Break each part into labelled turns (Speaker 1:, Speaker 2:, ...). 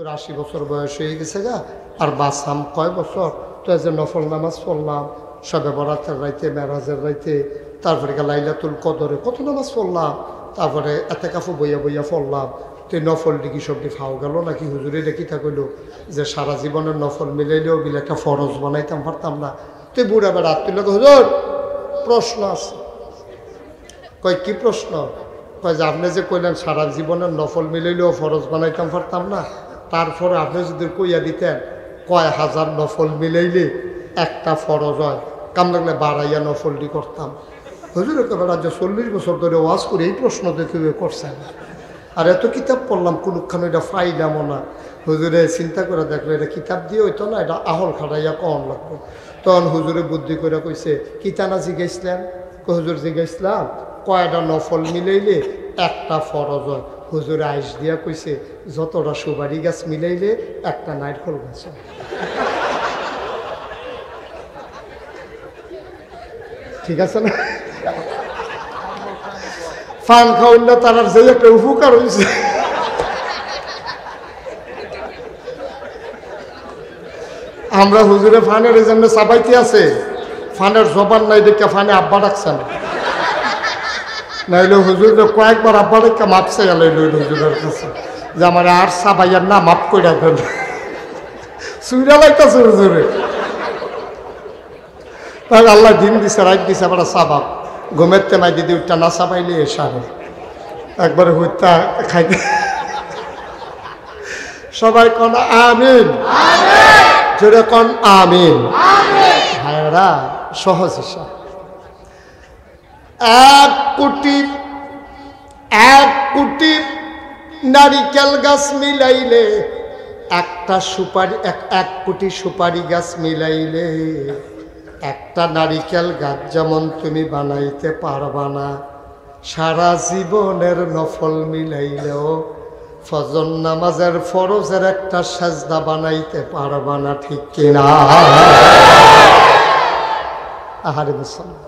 Speaker 1: তোর 80 বছর বয়স হয়ে গেছে গা, আর বাঁচাম কয় বছর? তো যে নফল নামাজ পড়লাম সবে বরাতের রাইতে, মেরাজের রাইতে, তারপরে লাইলাতুল কদরে কত নামাজ পড়লাম, তারপরে এতেকাফু বইয়া বইয়া পড়লাম। তুই নফল ডিকি সবটি ফাও গেল নাকি? হুজুরে দেখি তা কইল যে সারা জীবনের নফল মিলাইলেও বিলে একটা ফরজ বানাইতাম পারতাম না। তুই বুড়া বেড়া তুই হুজুর প্রশ্ন আছে। কয় কি প্রশ্ন? কয় যে আপনি যে কইলেন সারা জীবনের নফল মিলাইলেও ফরজ বানাইতাম পারতাম না, তারপরে আপনি যদি কইয়া দিতেন কয় হাজার নফল মিলাইলে একটা ফরজ হয়, কাম লাগলে বাড়াইয়া নফলটি করতাম। হুজুর একেবারে যে 40 বছর ধরে ওয়াজ করে এই প্রশ্ন দেখে করছেন, আর এত কিতাব পড়লাম কোনখানে এটা ফাইলামও না। হুজুরে চিন্তা করে দেখলো এটা কিতাব দিয়ে হইতো না, এটা আহল খাটাইয়া কম লাগবে। তখন হুজুরে বুদ্ধি করে কইছে কিতানা জিজ্ঞাসলাম? হুজুর জিজ্ঞাসলাম কয়টা নফল মিলাইলে একটা ফরজ হয়? হুজুরে আইস দিয়া কইছে যতটা সুপারি গাছ মিলাইলে একটা নারকেল গাছ হয়। ঠিক আছে না? ফান খাওয়ান না তার যে একটা উপকার হয়েছে। আমরা হুজুরে ফানের জন্য চাপাইতে আছে, ফানের জবান নাই দেখে ফানে আব্বা ডাকছেন, নাইলে হুজুর কয়েকবার আব্বা ডেকে মাপছে গেল হুজুরের কাছে যে আমার আর চাপাইয়ার না মাপ করে রাখবেন। সুইরা লাগতেছে হুজুরে। তাহলে আল্লাহ দিন দিছে, রাত দিছে, আবার চাবাব ঘুমের তেমাই দিদি উঠটা না চাপাইলে সারে একবারে হুইতা খাইতে। সবাই কন আমিন, জোরে কন আমিন। ভাইরা সহজ হিসাব, 1 কোটি নারিকেল গাছ মিলাইলে একটা সুপারি, 1 কোটি সুপারি গাছ মিলাইলে একটা নারিকেল গাছ যেমন তুমি বানাইতে পারবা না, সারা জীবনের নফল মিলাইলেও ফজর নামাজের ফরজের একটা সাজদা বানাইতে পারবা না। ঠিক কিনা? আহারে মুসলমান,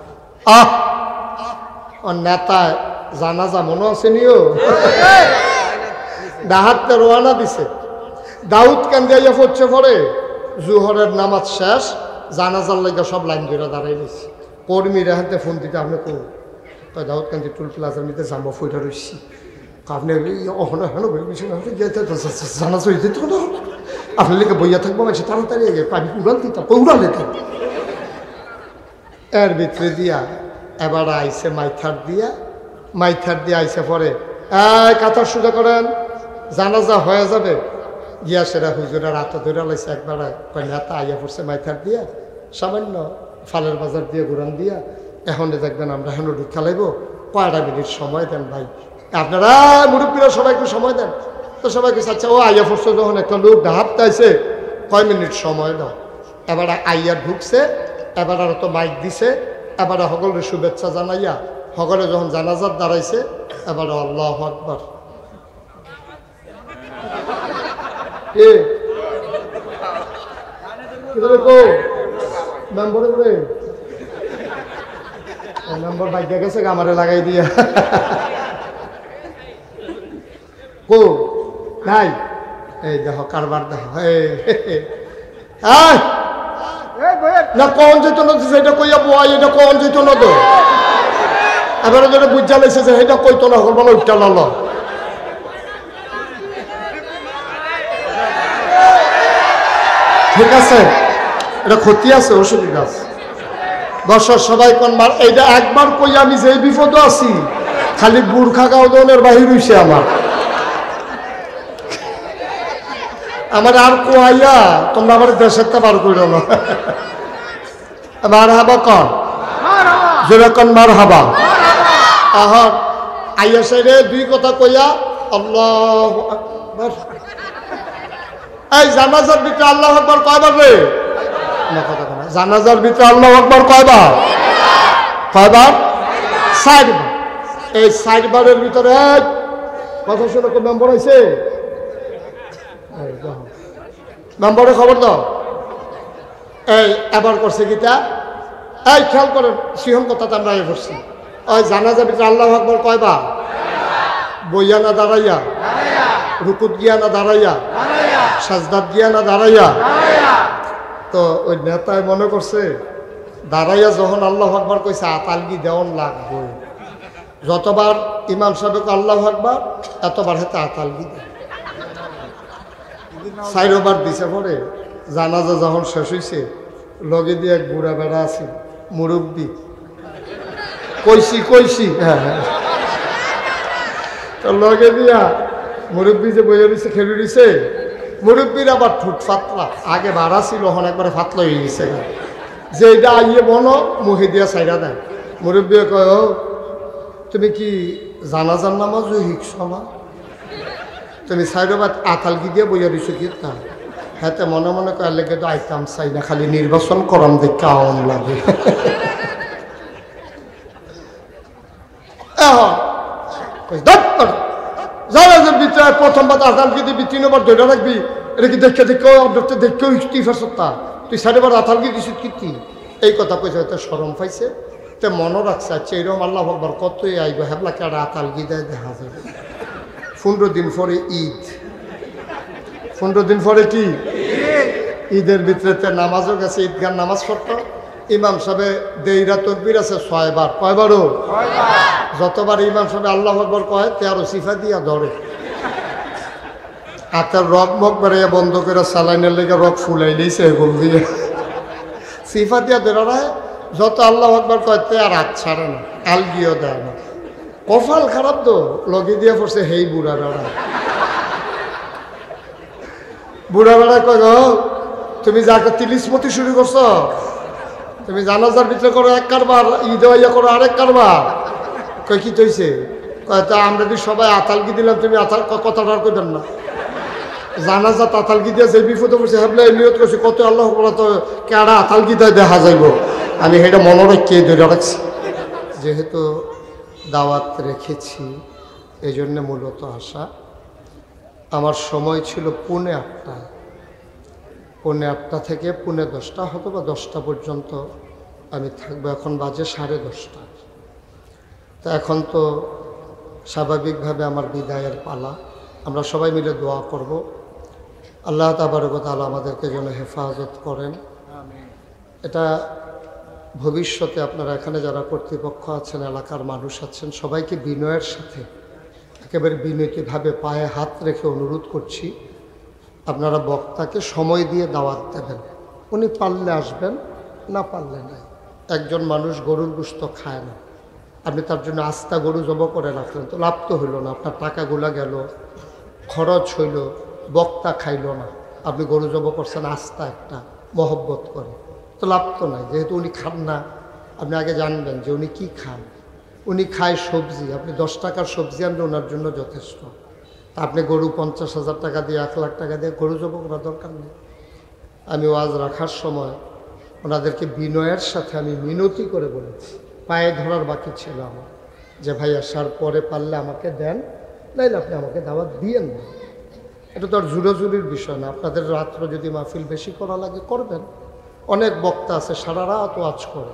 Speaker 1: ও নেতা জানাজা মনে আছে নিও, ডাহাতে রোয়ানা দিছে, দাউদ কান্দিয়া পড়ছে, পরে জুহরের নামাজ শেষ, জানাজার লাগে সব লাইন ধরে দাঁড়াই দিচ্ছে। কর্মীরা হাতে ফোন দিতে আপনি কো দাউদ কান্দি টুল প্লাজার নিতে যাবো ফইটা রয়েছি, আপনি জানাজ হইতে আপনার লেগে বইয়া থাকবো, মানুষ তাড়াতাড়ি পানি উড়াল দিতাম, উড়াল দিতাম। এর ভিতরে দিয়া এবার আইসে মাইথার দিয়া আইসে পরে কাতার সোজা করেন, জানাজা হয়ে যাবে। গিয়া সেরা হুজুরের হাতে ধরে লাইছে, একবার নেতা আইয়া পড়ছে মাইথার দিয়া, সামান্য ফালের বাজার দিয়ে ঘুরান দিয়া, এখন দেখবেন আমরা হেন ঢুকা লাগবো, কয়টা মিনিট সময় দেন ভাই, আপনারা মুরব্বীরা সবাই একটু সময় দেন। তো সবাইকে আচ্ছা ও আইয়া পড়ছে যখন একটা লোক ডাহাতে আইছে, কয় মিনিট সময় দাও। এবার আইয়া ঢুকছে, এবার আর তো মাইক দিছে, এবার সকলের শুভেচ্ছা জানাইয়া সকলে যখন জানাজার দাঁড়াইছে, এবার আল্লাহু আকবার। নম্বর বাইকে গেছে আমারে লাগাই দিয়া কো নাই, এই দেখো কারবার দেখো না কন যেত না সেটা কইয়া বয়, এটা কন যেত না তো এবারে যেটা বুঝা লাগছে যে সেটা কইতো না, হল বলো উঠটা লাল। ঠিক আছে, এটা ক্ষতি আছে, অসুবিধা আছে। দর্শক সবাই কোন মার এইটা একবার কই আমি যে বিপদ আছি, খালি বুর্খা গাউদনের বাহির হইছে আমার আর কোয়াইয়া তোমরা আমার দেশের তা বার করো না। মার হাবা কন, যেরকম মার হাবা। আহার আইয়া সাইডে 2 কথা কইয়া আল্লাহু আকবার। এই জানাজার ভিতরে আল্লাহু আকবার কয়বার রে? না কথা না, জানাজার ভিতরে আল্লাহু আকবার কয়বার? 4 বার। এই 4 বারের ভিতরে কথা শুনে কোন নম্বর হইছে? নম্বরে খবর দাও। এই এবার করছে গীতা, এই খেয়াল করেন, সিংহ কথাতে আমরা এ করছি। ওই জানাজার ভিতরে আল্লাহু আকবার কয়বার? বইয়া না দাঁড়াইয়া? রুকুত গিয়া না দাঁড়াইয়া, সাজদাত গিয়া না দাঁড়াইয়া। তো ওই নেতায় মনে করছে দাঁড়াইয়া যখন আল্লাহু আকবার কইছে আতালগি দেওয়ান লাগবে, যতবার ইমাম সাহেব আল্লাহু আকবার এতবার হাতে আতালগি দেয়। 4 বার দিছে। পরে জানাজা যখন শেষ হয়েছে লগে দিয়ে এক বুড়া বেড়া আছে মুরব্বী, কইছি হ্যাঁ, তো লগে দিয়া মুরব্বী যে বইয়ে দিছে খেলে দিছে, মুরব্বীর আবার ঠুট ফাতলা, আগে বাড়া ছিল এখন একবারে ফাতলা হয়ে গেছে, যে এটা আইয়ে বলো মুখে দিয়া সাইডা দেয়। মুরব্বী কয়, ও তুমি কি জানাজার নামাজও শিখছ না? তুমি 4 বার আতালগি দিয়ে বইয়া দিছো কি তা? হ্যাঁ, মনে মনে কয় লেগে তো আইতাম চাই না, খালি নির্বাচন করাম দেখে আওয়াম লাগে। জানাজার ভিতরে প্রথমবার আতালগি দিবি, 3 বার ধরে রাখবি, এটা কি দেখেও ইস্তিফার সত্তা, তুই 4 বার আতালগি দিস কি? এই কথা কইছে, হয়তো শরম পাইছে, তে মনে রাখছে। আচ্ছা এরকম আল্লাহ আকবার কতই আইব, হ্যাবলা কেডা আতালগি দেয় দেখা যাবে। 15 দিন পরে ঈদ, 15 দিন পরে কি ঈদের ভিতরে নামাজও গেছে, ঈদগার নামাজ পড়তো। ইমাম সাহেব দেইরা তকবীর আছে 6 বার, কয়বারও? যতবার ইমাম সাহেব আল্লাহু আকবার কয় 13 সিফা দিয়া ধরে, হাতের রক মক বেড়ে বন্ধ করে সালাইনের লেগে রক ফুলাই দিয়েছে এগুলো দিয়ে সিফা দিয়া ধরে। যত আল্লাহু আকবার কয় আর হাত ছাড়ে না, আলগিও দেয় না। কপাল খারাপ তো, লগে দিয়ে পড়ছে হেই বুড়া বেড়া। বুড়া বেড়া কয়, গো তুমি যাকে তিলিসমতি শুরু করছো, তুমি জানাজার ভিতরে করো এক কারবার, ঈদ হইয়া করো আরেক কারবার। কয় কি তৈছে? কয় তা আমরা যদি সবাই আতালগি দিলাম, তুমি কথাটা আর কইবেন না। জানাজা আতালগি দিয়ে যে বিপদে পড়ছে হেবলা নিয়ত করছি, কত আল্লাহ তো কেডা আতালগি দেয় দেখা যাইব। আমি সেটা মনে রেখে ধরে রাখছি, যেহেতু দাওয়াত রেখেছি এই জন্যে মূলত আসা। আমার সময় ছিল 8:45, 8:45 থেকে 10:45 হয়তো বা 10টা পর্যন্ত আমি থাকবো। এখন বাজে 10:30। তা এখন তো স্বাভাবিকভাবে আমার বিদায়ের পালা। আমরা সবাই মিলে দোয়া করব, আল্লাহ তাবারক ওয়া তাআলা আমাদেরকে যেন হেফাজত করেন। এটা ভবিষ্যতে আপনারা এখানে যারা কর্তৃপক্ষ আছেন, এলাকার মানুষ আছেন, সবাইকে বিনয়ের সাথে একেবারে বিনয়ীভাবে পায়ে হাত রেখে অনুরোধ করছি, আপনারা বক্তাকে সময় দিয়ে দাওয়াত দেবেন। উনি পারলে আসবেন, না পারলে নাই। একজন মানুষ গরুর গোশত খায় না, আপনি তার জন্য আস্তা গরু জব করে রাখলেন, তো লাভ তো হইল না। আপনার টাকাগুলা গেল, খরচ হইল, বক্তা খাইল না। আপনি গরু জব করছেন আস্তা একটা মহব্বত করে, তো লাভ তো নাই। যেহেতু উনি খান না, আপনি আগে জানবেন যে উনি কি খান। উনি খায় সবজি, আপনি 10 টাকার সবজি আনলে ওনার জন্য যথেষ্ট। আপনি গরু 50,000 টাকা দিয়ে 1 লাখ টাকা দিয়ে গরু জব করার দরকার নেই। আমি ওয়াজ রাখার সময় ওনাদেরকে বিনয়ের সাথে আমি মিনতি করে বলেছি, পায়ে ধরার বাকি ছিল আমার, যে ভাই আসার পরে পারলে আমাকে দেন, নাইলে আপনি আমাকে দাওয়াত দিয়েন না। এটা তো আর জুড়োজুরির বিষয় না। আপনাদের রাত্র যদি মাহফিল বেশি করা লাগে করবেন, অনেক বক্তা আছে সারা রাত ওয়াজ করে,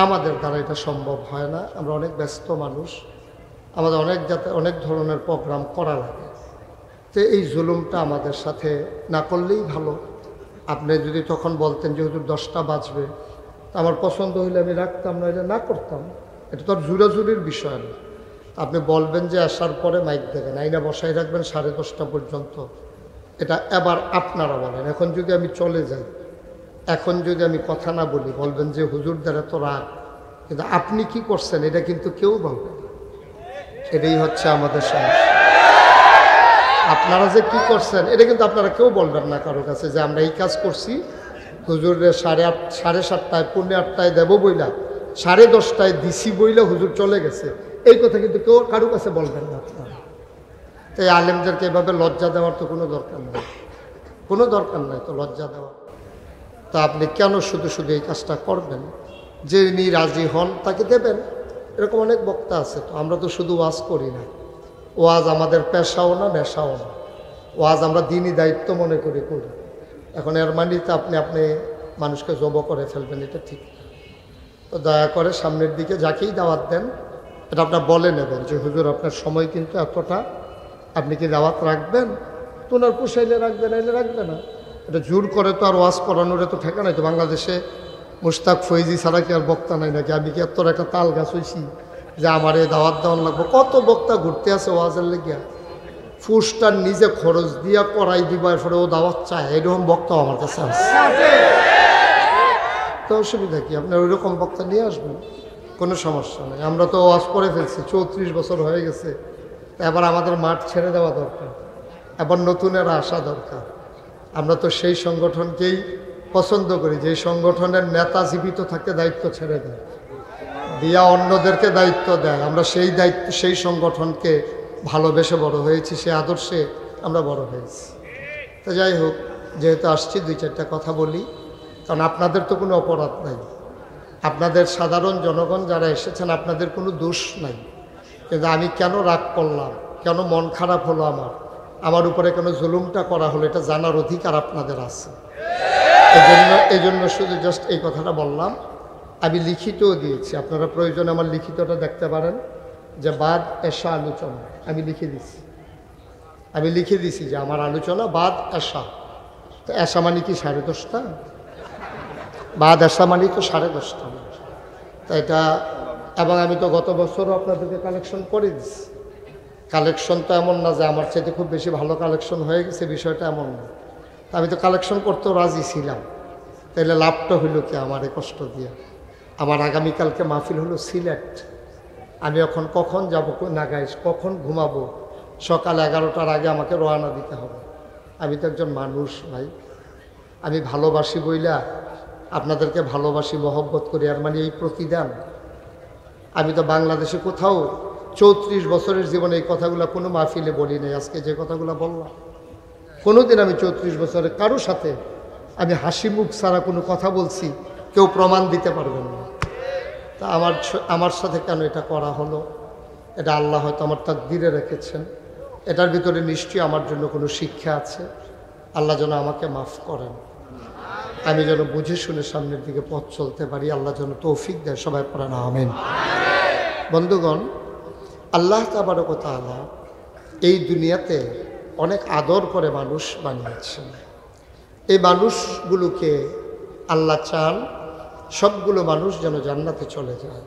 Speaker 1: আমাদের দ্বারা এটা সম্ভব হয় না। আমরা অনেক ব্যস্ত মানুষ, আমাদের অনেক ধরনের প্রোগ্রাম করা লাগে। তো এই জুলুমটা আমাদের সাথে না করলেই ভালো। আপনি যদি তখন বলতেন যেহেতু 10টা বাজবে, আমার পছন্দ হইলে আমি রাখতাম, না হলে না করতাম। এটা তো আর জুড়াজুরির বিষয় না। আপনি বলবেন যে আসার পরে মাইক দেবেন, আইনা বসাই রাখবেন 10:30 পর্যন্ত। এটা এবার আপনারা বলেন, এখন যদি আমি চলে যাই, এখন যদি আমি কথা না বলি, বলবেন যে হুজুরদের এত রাগ, কিন্তু আপনি কি করছেন এটা কিন্তু কেউ বলবেন না। এটাই হচ্ছে আমাদের সমস্যা। আপনারা যে কি করছেন এটা কিন্তু আপনারা কেউ বলবেন না কারো কাছে, যে আমরা এই কাজ করছি, হুজুরের 8:30 7:30 8:45 দেবো বইলা 10:30 দিছি বইলা হুজুর চলে গেছে, এই কথা কিন্তু কেউ কারো কাছে বলবেন না আপনারা। তাই আলেমদেরকে এভাবে লজ্জা দেওয়ার তো কোনো দরকার নেই, কোনো দরকার নাই তো লজ্জা দেওয়ার। তা আপনি কেন শুধু শুধু এই কাজটা করবেন? যে যিনি রাজি হন তাকে দেবেন। এরকম অনেক বক্তা আছে। তো আমরা তো শুধু ওয়াজ করি না, ওয়াজ আমাদের পেশাও না, নেশাও না। ওয়াজ আমরা দিনই দায়িত্ব মনে করে করি। এখন এর মানিতে আপনি মানুষকে জব করে ফেলবেন, এটা ঠিক না। তো দয়া করে সামনের দিকে যাকেই দাওয়াত দেন, এটা আপনার বলে নেবেন যে হুজুর আপনার সময় কিন্তু এতটা, আপনি কি দাওয়াত রাখবেন? তো ওনার পোষাইলে রাখবে, নাইলে রাখবে না। এটা জোর করে তো আর ওয়াজ করানোর তো ঠেকা নাই তো। বাংলাদেশে মুশতাক ফৈজি ছাড়া কি আর বক্তা নাই নাকি? আমি কি এত একটা তাল গাছ হয়েছি যে আমার এই দাওয়াত দেওয়ান লাগবো? কত বক্তা ঘুরতে আছে ওয়াজের লেগিয়া, ফুসটার নিজে খরচ দিয়া করাই দিবা, এরপরে ও দাওয়াত চায়। এরকম বক্তা আমার কাছে আছে। তো অসুবিধা কি? আপনার ওইরকম বক্তা নিয়ে আসবেন, কোনো সমস্যা নেই। আমরা তো ওয়াজ করে ফেলছি, 34 বছর হয়ে গেছে। এবার আমাদের মাঠ ছেড়ে দেওয়া দরকার, এবার নতুনেরা আসা দরকার। আমরা তো সেই সংগঠনকেই পছন্দ করি যে সংগঠনের নেতা জীবিত থাকতে দায়িত্ব ছেড়ে দেয়, দিয়া অন্যদেরকে দায়িত্ব দেয়। আমরা সেই দায়িত্ব, সেই সংগঠনকে ভালোবেসে বড় হয়েছি, সে আদর্শে আমরা বড় হয়েছি। তো যাই হোক, যেহেতু আসছি 2-4টা কথা বলি, কারণ আপনাদের তো কোনো অপরাধ নাই। আপনাদের সাধারণ জনগণ যারা এসেছেন, আপনাদের কোনো দোষ নাই। কিন্তু আমি কেন রাগ করলাম, কেন মন খারাপ হলো, আমার উপরে কেন জুলুমটা করা হলো, এটা জানার অধিকার আপনাদের আছে। এই জন্য শুধু জাস্ট এই কথাটা বললাম। আমি লিখিতও দিয়েছি, আপনারা প্রয়োজনে আমার লিখিতটা দেখতে পারেন, যে বাদ এশা আলোচনা আমি লিখে দিছি যে আমার আলোচনা বাদ এশা। তো এশা মানে কি 10:30টা? বাদ এশা মানে তো 10:30টা। তো এটা, এবং আমি তো গত বছরও আপনাদেরকে কালেকশন করে দিচ্ছি। কালেকশন তো এমন না যে আমার চাইতে খুব বেশি ভালো কালেকশন হয়ে গেছে, বিষয়টা এমন না। আমি তো কালেকশন করতেও রাজি ছিলাম। তাইলে লাভটা হইল কি আমার এই কষ্ট দিয়ে? আমার আগামীকালকে মাহফিল হলো সিলেট। আমি এখন কখন যাব না গাইস, কখন ঘুমাবো? সকাল 11টার আগে আমাকে রওনা দিতে হবে। আমি তো একজন মানুষ ভাই, আমি ভালোবাসি বইলা আপনাদেরকে ভালোবাসি, মহব্বত করি, আর মানে এই প্রতিদান। আমি তো বাংলাদেশে কোথাও 34 বছরের জীবনে এই কথাগুলো কোনো মাহফিলে বলি নাই। আজকে যে কথাগুলো বললাম, কোনোদিন আমি 34 বছরে কারোর সাথে আমি হাসি মুখ ছাড়া কোনো কথা বলছি, কেউ প্রমাণ দিতে পারবেন না। তা আমার সাথে কেন এটা করা হলো, এটা আল্লাহ হয়তো আমার তাকদীরে রেখেছেন। এটার ভিতরে নিশ্চয়ই আমার জন্য কোনো শিক্ষা আছে। আল্লাহ যেন আমাকে মাফ করেন, আমি যেন বুঝে শুনে সামনের দিকে পথ চলতে পারি। আল্লাহ যেন তৌফিক দেয়। সবাই পড়েন আমিন। বন্ধুগণ, আল্লাহ তাবারক ওয়া তাআলা এই দুনিয়াতে অনেক আদর করে মানুষ বানিয়েছেন। এই মানুষগুলোকে আল্লাহ চান সবগুলো মানুষ যেন জান্নাতে চলে যায়।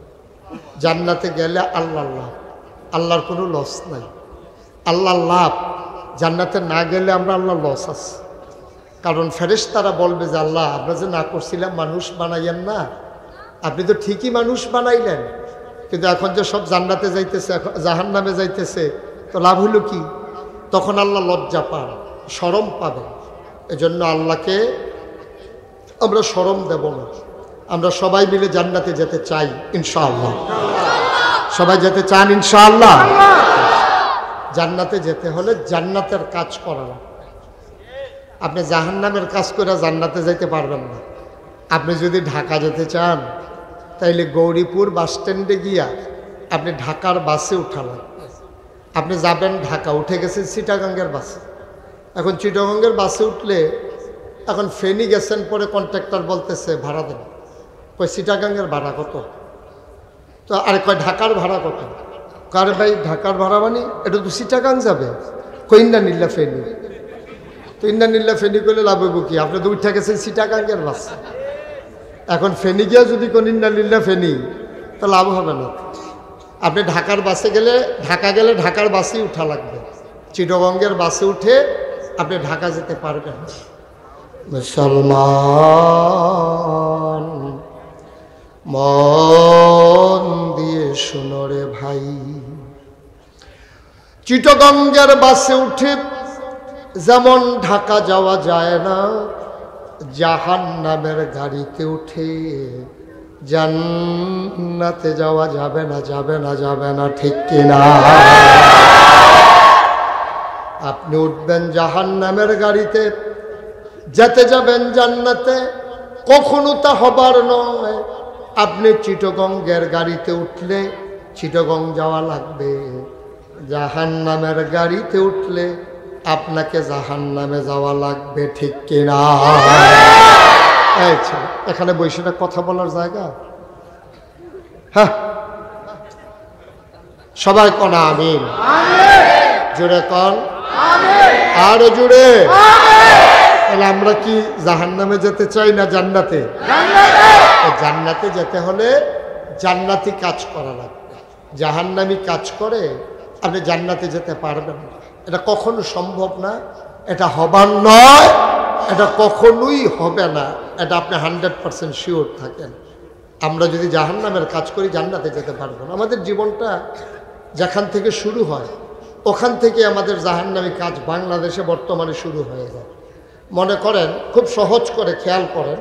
Speaker 1: জান্নাতে গেলে আল্লাহ লাভ, আল্লাহর কোনো লস নাই। আল্লাহ লাভ, জান্নাতে না গেলে আমরা আল্লাহ লস আছে। কারণ ফেরেশতারা বলবে যে আল্লাহ, আমরা যে না করছিলাম মানুষ বানাইয়েন না, আপনি তো ঠিকই মানুষ বানাইলেন, কিন্তু এখন যে সব জান্নাতে যাইতেছে, জাহান্নামে যাইতেছে, তো লাভ হইল কি? তখন আল্লাহ লজ্জা পান, শরম পাবেন। এজন্য আল্লাহকে আমরা শরম দেব না। আমরা সবাই মিলে জান্নাতে যেতে চাই ইনশাআল্লাহ। সবাই যেতে চান ইনশাআল্লাহ? জান্নাতে যেতে হলে জান্নাতের কাজ করা লাগবে। আপনি জাহান্নামের কাজ করে জান্নাতে যাইতে পারবেন না। আপনি যদি ঢাকা যেতে চান, তাইলে গৌরীপুর বাস স্ট্যান্ডে গিয়া আপনি ঢাকার বাসে উঠা লাগবে। আপনি যাবেন ঢাকা, উঠে গেছেন চিটাগাঙ্গের বাসে। এখন চিটাগাঙ্গের বাসে উঠলে, এখন ফেনী গেছেন, পরে কন্ট্রাক্টর বলতেছে ভাড়া দেন। কই চিটাগাঙ্গের ভাড়া কত? তো আরে কয় ঢাকার ভাড়া কত? কার ভাই ঢাকার ভাড়া মানে এটা তো চিটাগাং যাবে। কইন্না নিল্লা ফেনী। তো ইন্না নিল্লা ফেনী করলে লাভ হইব কি? আপনি তো উঠে গেছেন চিটাগাঙ্গের বাসে। এখন ফেনী গিয়া যদি কোন ইন্না নিল্লা ফেনী, তো লাভ হবে না। আপনি ঢাকার বাসে গেলে, ঢাকা গেলে ঢাকার বাসেই উঠা লাগবে। চিটাগঙ্গের বাসে উঠে আপনি ঢাকা যেতে পারবেন। মুসলমান মন দিয়ে শুনো রে ভাই, চিটাগঙ্গের বাসে উঠে যেমন ঢাকা যাওয়া যায় না, জাহান্নামের গাড়িতে উঠে জান্নাতে যাওয়া যাবে না, যাবে না, যাবে না, ঠিক কিনা? আপনি উঠবেন জাহান্নামের গাড়িতে, যেতে যাবেন জান্নাতে, কখনো তা হবার নয়। আপনি চিটাগঙ্গের গাড়িতে উঠলে চিটাগং যাওয়া লাগবে, জাহান্নামের গাড়িতে উঠলে আপনাকে জাহান্নামে যাওয়া লাগবে, ঠিক কিনা? এখানে বৈশাখটা কথা বলার জায়গা? হ্যাঁ, সবাই কোনা আমিন। জোরে কন আরো জোরে। তাহলে আমরা কি জাহান্নামে যেতে চাই না জান্নাতে? জান্নাতে যেতে হলে জান্নাতি কাজ করা লাগবে। জাহান্নামী কাজ করে আপনি জান্নাতে যেতে পারবেন না, এটা কখনো সম্ভব না, এটা হবার নয়, এটা কখনোই হবে না, এটা আপনি 100% শিওর থাকেন। আমরা যদি জাহান্নামের কাজ করি জান্নাতে যেতে পারবো না। আমাদের জীবনটা যেখান থেকে শুরু হয় ওখান থেকে আমাদের জাহান্নামী কাজ বাংলাদেশে বর্তমানে শুরু হয়ে যায়। মনে করেন, খুব সহজ করে খেয়াল করেন,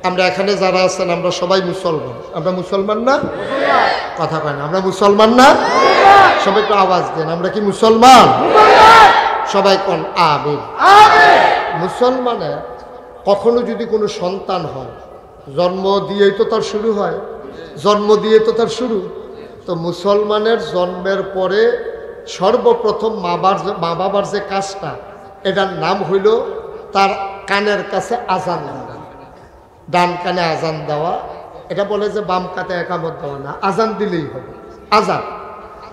Speaker 1: আমরা এখানে যারা আছেন আমরা সবাই মুসলমান। আমরা মুসলমান না? কথা কয় না, আমরা মুসলমান না? সবাই একটু আওয়াজ দেন, আমরা কি মুসলমান? সবাই কোন আমিন। মুসলমানের কখনো যদি কোনো সন্তান হয়, জন্ম দিয়েই তো তার শুরু হয়, জন্ম দিয়ে তো তার শুরু। তো মুসলমানের জন্মের পরে সর্বপ্রথম মা বাবার যে কাজটা, এটার নাম হইল তার কানের কাছে আজান দেওয়া। ডান কানে আজান দেওয়া, এটা বলে যে বাম কাতে একামত দেওয়া না, আজান দিলেই হবে, আজান।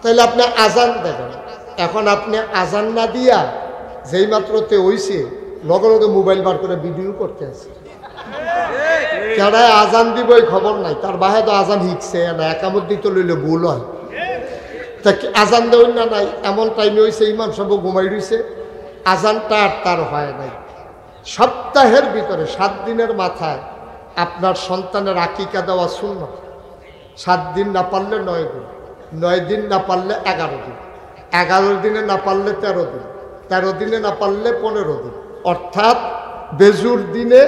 Speaker 1: তাহলে আপনি আজান দেবেন। এখন আপনি আজান না দিয়া যেই মাত্রতে হইছে লগে লগে মোবাইল বার করে ভিডিও করতে আছে। কেডায় আজান দিব এই খবর নাই, তার বাহে তো আজান হিকছে না, একামত দিতে লইলে ভুল হয়। তা আজান দেবেন না নাই, এমন টাইমে হয়েছে ইমাম সাহেব ঘুমাই রয়েছে, আজানটা আর তার হয় নাই। সপ্তাহের ভিতরে 7 দিনের মাথায় আপনার সন্তানের আকিকা দেওয়া সুন্নাত। 7 দিন না পারলে 9 দিন, 9 দিন না পারলে 11 দিন, 11 দিনে না পারলে 13 দিন, 13 দিনে না পারলে 15 দিন, অর্থাৎ বেজুর দিনে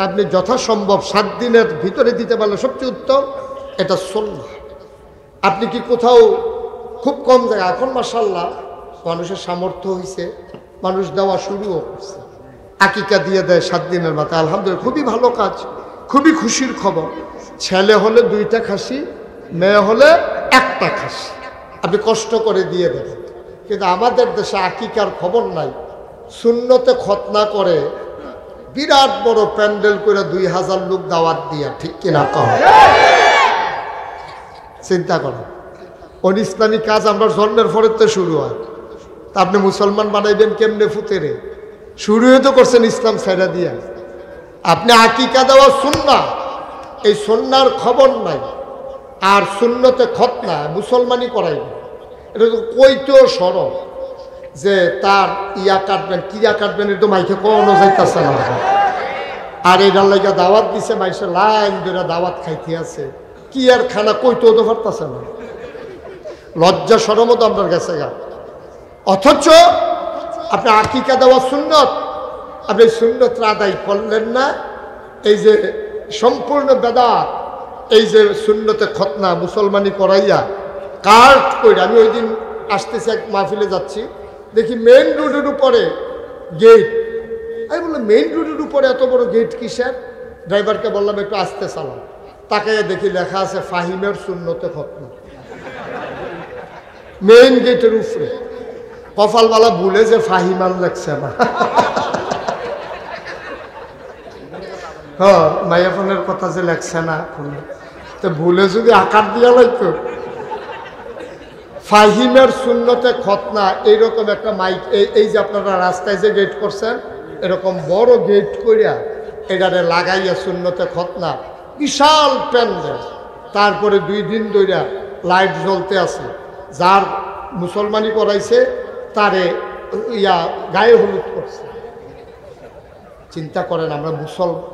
Speaker 1: আপনি যথাসম্ভব 7 দিনের ভিতরে দিতে পারলে সবচেয়ে উত্তম। এটা সুন্নাত। আপনি কি কোথাও, খুব কম জায়গা এখন মাশাআল্লাহ মানুষের সামর্থ্য হয়েছে, মানুষ দেওয়া শুরুও করছে, আকিকা দিয়ে দেয় 7 দিনের মাথায়। আলহামদুলিল্লাহ, খুবই ভালো কাজ, খুবই খুশির খবর। ছেলে হলে 2টা খাসি, মেয়ে হলে 1টা খাসি, আপনি কষ্ট করে দিয়ে দেবেন। কিন্তু আমাদের দেশে আকিকার খবর নাই। সুন্নতে খতনা করে বিরাট বড় প্যান্ডেল করে 2000 লোক দাওয়াত দিয়া, ঠিক কিনা কম? চিন্তা করেন, ওই ইসলামী কাজ আমরা জন্মের পরে তো শুরু হয়। তা আপনি মুসলমান বানাইবেন কেমনে? ফুতেরে শুরু তো করছেন ইসলাম ছাইড়া দিয়া। আপনি আকিকা দেওয়া সুন্নাহ, এই সুন্নাহর খবর নাই। আর সুন্নতে খতনা মুসলমানই করাইবে, এটা তো কইতো সরব যে তার ইয়া কাটবেন, কিয়া কাটবেন, এটা মাইকে কোনো যাইতেছে না। আর এটার লাগা দাওয়াত দিছে, মাইসে লাইন ধরে দাওয়াত খাইতে আছে, কি আর খানা কইতো তো পারতেছে না। লজ্জা শরমও তো আপনার কাছে গা। অথচ আপনি আকিকা দেওয়া সুন্নত, আপনি সুন্নত আদায় করলেন না। এই যে সম্পূর্ণ বেদাত, এই যে সুন্নতে খতনা মুসলমানি করাইয়া কার্ড করে। আমি ওই দিন আসতেছি, এক মাহফিলে যাচ্ছি, দেখি মেইন রোডের উপরে গেট। আমি বললাম মেইন রোডের উপরে এত বড় গেট কিসের? ড্রাইভারকে বললাম একটু আসতে চালাম। তাকে দেখি লেখা আছে ফাহিমের সুন্নতে খতনা, মেইন গেটের উপরে। কপালওয়ালা ভুলে যে ফাহিমার লেখছে না। হ্যাঁ, মাইয়াফোনের কথা যে লেখছে না, তো ভুলে যদি আকার দিয়া লাগতো। ফাহিমের সুন্নতে খতনা এইরকম একটা মাইক, এই যে আপনারা রাস্তায় যে গেট করছেন, এরকম বড় গেট করিয়া এটারে লাগাইয়া সুন্নতে খতনা, বিশাল প্যান্ডেল। তারপরে 2 দিন ধরে লাইট জ্বলতে আছে। যার মুসলমানি করাইছে তারে ইয়া গায়ে হলুদ করছে। চিন্তা করেন, আমরা মুসলমান।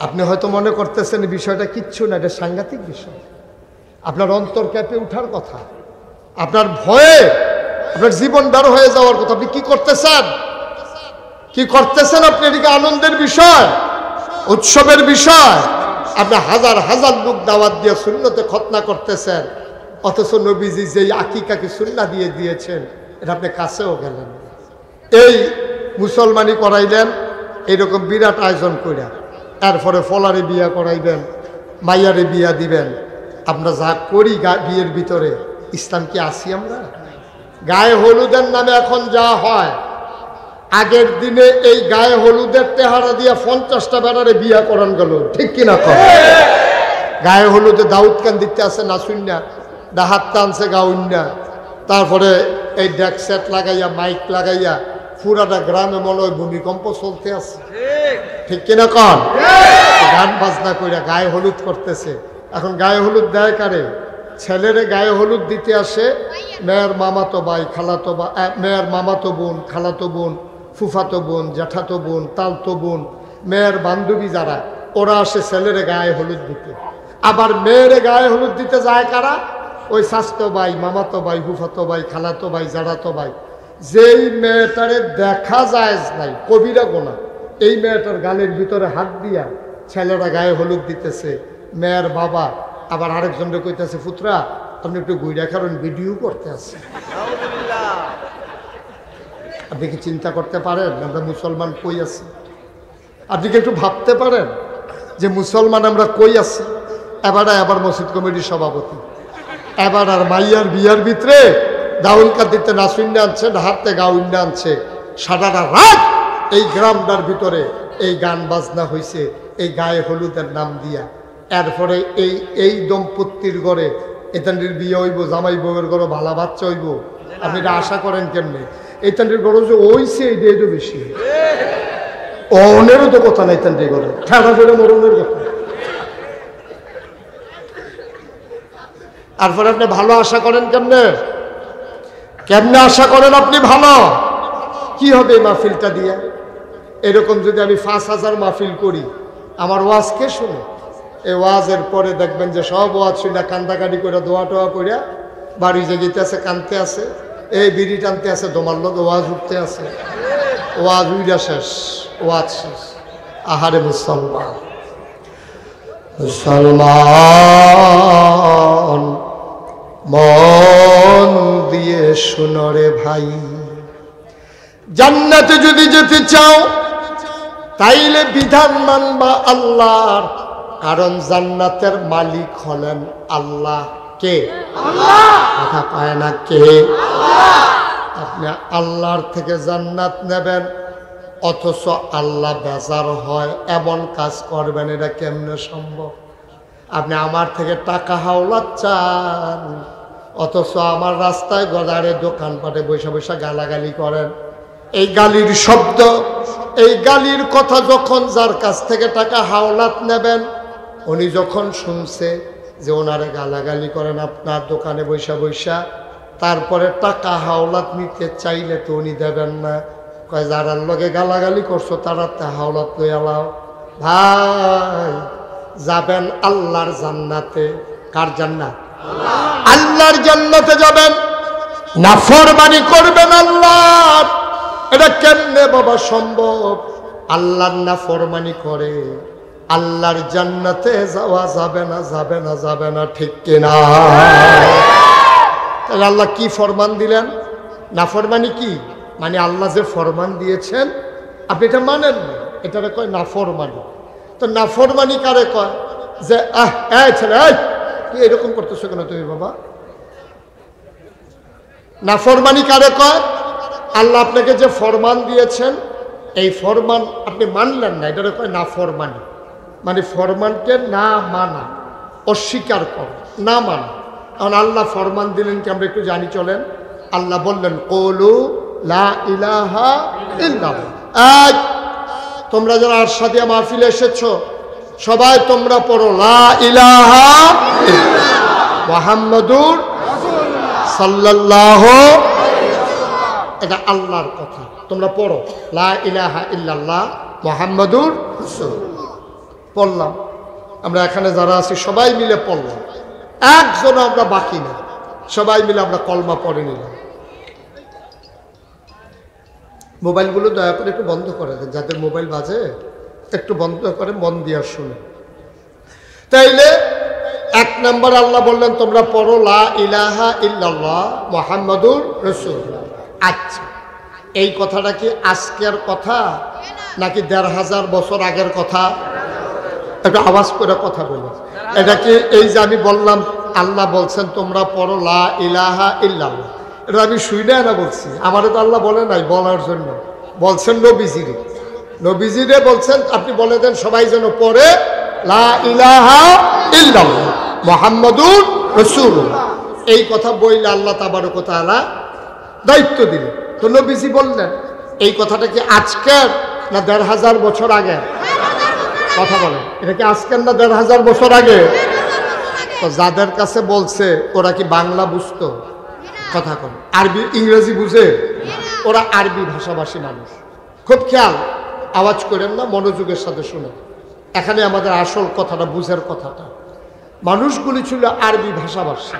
Speaker 1: আপনি হয়তো মনে করতেছেন বিষয়টা কিচ্ছু না, এটা সাংঘাতিক বিষয়। আপনার অন্তর ক্যাপে উঠার কথা, আপনার ভয়ে আপনার জীবন বের হয়ে যাওয়ার কথা। আপনি কি করতেছেন? কি করতেছেন আপনি? এদিকে আনন্দের বিষয়, উৎসবের বিষয়। আপনি হাজার হাজার লোক দাওয়াত দিয়ে সুন্নতে খতনা করতেছেন, অথচ নবীজি যেই আকিকাকে সুন্নাহ দিয়ে দিয়েছেন এটা আপনি কাছেও গেলেন। এই মুসলমানি করাইলেন এইরকম বিরাট আয়োজন করে, এরপরে ফলারে বিয়া করাইবেন, মাইয়ারে বিয়া দিবেন। আমরা যা করি বিয়ের ভিতরে, ইসলাম কি আসি আমরা? গায়ে হলুদের নামে এখন যা হয়, আগের দিনে এই গায়ে হলুদের তেহারা দিয়া 50টা বেড়ারে বিয়া করান গেল, ঠিক কিনা? গায়ে হলুদে দাউদ কান দিতে আছে না শুননা, ডাহাত টানছে গাউন্না, তারপরে এই ডেক সেট লাগাইয়া মাইক লাগাইয়া পুরাটা গ্রামে মনে হয় ভূমিকম্প চলতে আছে, ঠিক কিনা কন? গান বাজনা কইরা গায়ে হলুদ করতেছে। এখন গায়ে হলুদ দেয় কারে? ছেলেরে গায়ে হলুদ দিতে আসে মেয়ের মামাতো ভাই, খালাতো ভাই, মেয়ের মামাতো বোন, খালাতো বোন, ফুফাতো বোন, জ্যাঠাতো বোন, তালতো বোন, মেয়ের বান্ধবী যারা, ওরা আসে ছেলেরে গায়ে হলুদ দিতে। আবার মেয়েরে গায়ে হলুদ দিতে যায় কারা? ওই স্বাস্থ্য ভাই, মামাতো ভাই, ফুফাতো ভাই, খালাতো ভাই, জাড়াতো ভাই। যেই মেয়েটারে দেখা যায় নাই, কবিরা গোনা, এই মেয়েটার গালের ভিতরে হাত দিয়া ছেলেরা গায়ে হলুদ দিতেছে। মেয়ের বাবা আবার আরেকজনকে কইতেছে, পুত্রা আপনি একটু গুইরা কারণ ভিডিও করতে আছে। আপনি কি চিন্তা করতে পারেন আমরা মুসলমান কই আছি? আপনি কি একটু ভাবতে পারেন যে মুসলমান আমরা কই আছি? আবার মসজিদ কমিটির সভাপতি, এবার আর মাইয়ার বিয়ার ভিতরে দাউল কাদিতে নাসুইন্ডা আনছে, হাতে গাউন্ডা আনছে, সারাটা রাত এই গ্রামটার ভিতরে এই গান বাজনা হয়েছে এই গায়ে হলুদের নাম দিয়া। এরপরে এই দম্পতির ঘরে এতান্ডির বিয়ে হইব, জামাই বউয়ের ঘরে ভালো বাচ্চা হইব। আপনি এটা আশা করেন কেমনে? এতান্ডির ঘরে যে ওইছে এইটাই তো বেশি, অনেরও তো কথা নাই তান্ডির ঘরে, ঠেড়া ফেড়ে মরণের কথা। তারপরে আপনি ভালো আশা করেন কেমনে? কেমনে আশা করেন আপনি ভালো? কি হবে এই মাহফিলটা দিয়ে? এরকম যদি আমি ৫,০০০ মাহফিল করি, আমার ওয়াজ কে শুনে? এই ওয়াজের পরে দেখবেন যে সব ওয়াজ শুনে কান্দাকাটি করে দোয়া টোয়া করে বাড়ি যেতে আছে, কানতে আছে, এই বিড়ি টানতে আছে, দোমার লোক ওয়াজ উঠতে আছে, ওয়াজ উইরা শেষ, ওয়াজ শেষ। আহারে মুসলমান, মুসলমান মন দিয়ে শুনো রে ভাই, জান্নাতে যদি যেতে চাও তাইলে বিধান মানবা আল্লাহর, কারণ জান্নাতের মালিক হলেন আল্লাহ। কে? আল্লাহ। কথা পায় না কে? আল্লাহ। আপনি আল্লাহর থেকে জান্নাত নেবেন, অথচ আল্লাহ বেজার হয়, এমন কাজ করবেন, এটা কেমনে সম্ভব? আপনি আমার থেকে টাকা হাওলাত চান, অথচ আমার রাস্তায় গদারে দোকানপাটে বৈশা বৈশা গালাগালি করেন। এই গালির শব্দ, এই গালির কথা যখন যার কাছ থেকে টাকা হাওলাত নেবেন, উনি যখন শুনছে যে ওনারে গালাগালি করেন আপনার দোকানে বৈশা বৈশা, তারপরে টাকা হাওলাত নিতে চাইলে তো উনি দেবেন না। কয় যারার লগে গালাগালি করছো তারা তা হাওলাত লই আলাও। ভাই যাবেন আল্লাহর জান্নাতে। কার জান্নাত? আল্লাহর জান্নাতে যাবেন, নাফরমানি করবেন আল্লাহর। এটা কেমনে বাবা সম্ভব? আল্লাহর নাফরমানি করে আল্লাহর জান্নাতে যাওয়া যাবে না, যাবে না, যাবে না, ঠিক কিনা? তাহলে আল্লাহ কি ফরমান দিলেন? নাফরমানি কি মানে? আল্লাহ যে ফরমান দিয়েছেন আপনি এটা মানেন না, এটারে কয় নাফরমানি। তো নাফরমানি কারে কয়? যে ছেলে কি এরকম করতেছো কেন তুমি বাবা? নাফরমানি কারে কয়? আল্লাহ আপনাকে যে ফরমান দিয়েছেন এই ফরমান আপনি মানলেন না, এটারে কয় নাফরমানি। মানে ফরমানকে না মানা, অস্বীকার করা, না মানা। কারণ আল্লাহ ফরমান দিলেন কি আমরা একটু জানি চলেন। আল্লাহ বললেন কওলু লা ইলাহা ইল্লাল্লাহ। তোমরা যারা আরশাদিয়া মাহফিলে এসেছো সবাই তোমরা পড়ো লা ইলাহা ইল্লাল্লাহ মুহাম্মাদুর রাসূলুল্লাহ সাল্লাল্লাহু আলাইহি ওয়াসাল্লাম। এটা আল্লাহর কথা, তোমরা পড়ো লা ইলাহা ইল্লাল্লাহ মুহাম্মাদুর রাসূলুল্লাহ। পড়লাম আমরা, এখানে যারা আছি সবাই মিলে পড়লাম, একজন আমরা বাকি না, সবাই মিলে আমরা কলমা পড়ে নিলাম। মোবাইলগুলো দয়া করে একটু বন্ধ করে দেন, যাদের মোবাইল বাজে একটু বন্ধ করে মন দিয়ে শুনে। তাইলে 1 নম্বর আল্লাহ বললেন তোমরা পড়ো লা ইলাহা ইল্লাল্লাহ মুহাম্মাদুর রাসূলুল্লাহ। আচ্ছা, এই কথাটা কি আজকের কথা নাকি ১৫০০ বছর আগের কথা? একটু আওয়াজ করে কথা বলো। এটা কি এই যে আমি বললাম আল্লাহ বলছেন তোমরা পড়ো লা ইলাহা ইল্লাল্লাহ, এটা আমি শুনে না বলছি? আমারও তো আল্লাহ বলে নাই বলার জন্য, বলছেন নবীজিরে। নবীজিরে বলছেন আপনি বলে দেন সবাই যেন পড়ে লা ইলাহা ইল্লাল্লাহ মুহাম্মাদুর রাসূলুল্লাহ। এই কথা বইলে আল্লাহ তাবারক ওয়া তাআলা দায়িত্ব দিলেন। তো নবীজি বললেন, এই কথাটা কি আজকের না ১৫০০ বছর আগে? কথা বলেন, এটা কি আজকের না ১৫০০ বছর আগে? তো যাদের কাছে বলছে ওরা কি বাংলা বুঝতো? কথা কন, আরবি ইংরেজি বুঝে? ওরা আরবি ভাষাভাষী মানুষ। খুব খেয়াল, আওয়াজ করেন না, মনোযোগের সাথে শুনে। এখানে আমাদের আসল কথাটা, বুঝার কথাটা। মানুষগুলি ছিল আরবি ভাষাভাষী,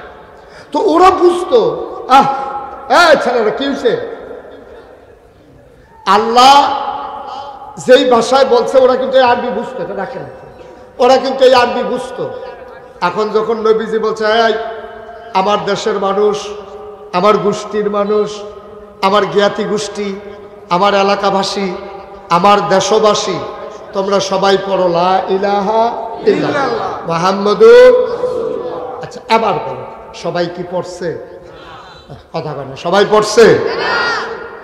Speaker 1: তো ওরা বুঝতো ছেলেরা কি হয়েছে, আল্লাহ যেই ভাষায় বলছে ওরা কিন্তু এই আরবি বুঝতো। এটা রাখে না, ওরা কিন্তু এই আরবি বুঝতো। এখন যখন নবীজি বলছে, আমার দেশের মানুষ, আমার গোষ্ঠীর মানুষ, আমার জ্ঞাতি গোষ্ঠী, আমার এলাকাবাসী, আমার দেশবাসী, তোমরা সবাই পড়ো লা ইলাহা ইল্লাল্লাহ মুহাম্মাদুর। আচ্ছা, এবার বলো, সবাই কি পড়ছে? কথা বলে, সবাই পড়ছে?